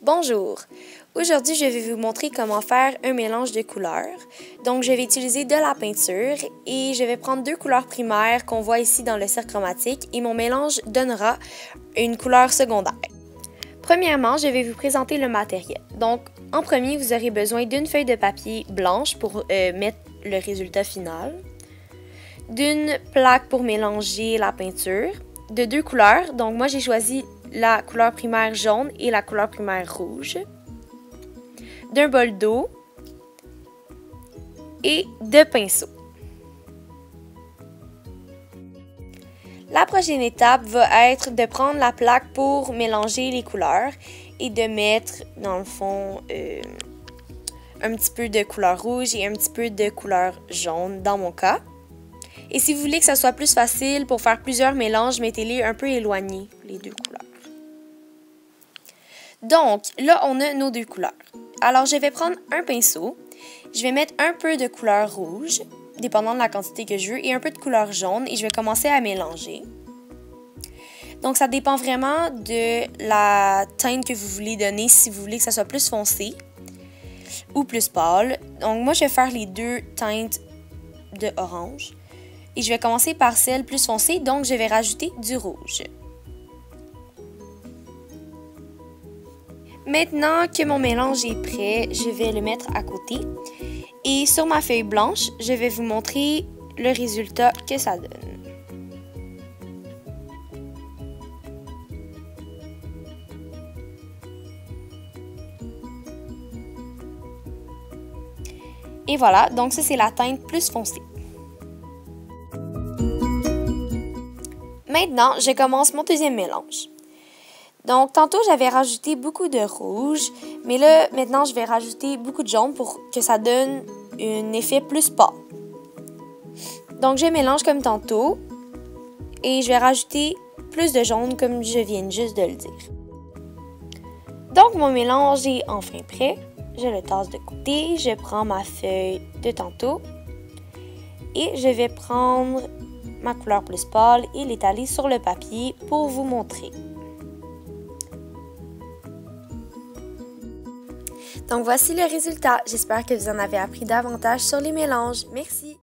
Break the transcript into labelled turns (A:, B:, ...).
A: Bonjour! Aujourd'hui, je vais vous montrer comment faire un mélange de couleurs. Donc, je vais utiliser de la peinture et je vais prendre deux couleurs primaires qu'on voit ici dans le cercle chromatique et mon mélange donnera une couleur secondaire. Premièrement, je vais vous présenter le matériel. Donc, en premier, vous aurez besoin d'une feuille de papier blanche pour mettre le résultat final, d'une plaque pour mélanger la peinture, de deux couleurs. Donc, moi, j'ai choisi la couleur primaire jaune et la couleur primaire rouge, d'un bol d'eau et de pinceaux. La prochaine étape va être de prendre la plaque pour mélanger les couleurs et de mettre, dans le fond, un petit peu de couleur rouge et un petit peu de couleur jaune dans mon cas. Et si vous voulez que ça soit plus facile pour faire plusieurs mélanges, mettez-les un peu éloignés, les deux couleurs. Donc, là, on a nos deux couleurs. Alors, je vais prendre un pinceau, je vais mettre un peu de couleur rouge, dépendant de la quantité que je veux, et un peu de couleur jaune, et je vais commencer à mélanger. Donc, ça dépend vraiment de la teinte que vous voulez donner, si vous voulez que ça soit plus foncé ou plus pâle. Donc, moi, je vais faire les deux teintes de orange. Et je vais commencer par celle plus foncée, donc je vais rajouter du rouge. Maintenant que mon mélange est prêt, je vais le mettre à côté. Et sur ma feuille blanche, je vais vous montrer le résultat que ça donne. Et voilà, donc ça c'est la teinte plus foncée. Maintenant, je commence mon deuxième mélange. Donc, tantôt, j'avais rajouté beaucoup de rouge, mais là, maintenant, je vais rajouter beaucoup de jaune pour que ça donne un effet plus pâle. Donc, je mélange comme tantôt et je vais rajouter plus de jaune comme je viens juste de le dire. Donc, mon mélange est enfin prêt. Je le tasse de côté, je prends ma feuille de tantôt et je vais prendre ma couleur plus pâle et l'étaler sur le papier pour vous montrer. Donc voici le résultat. J'espère que vous en avez appris davantage sur les mélanges. Merci!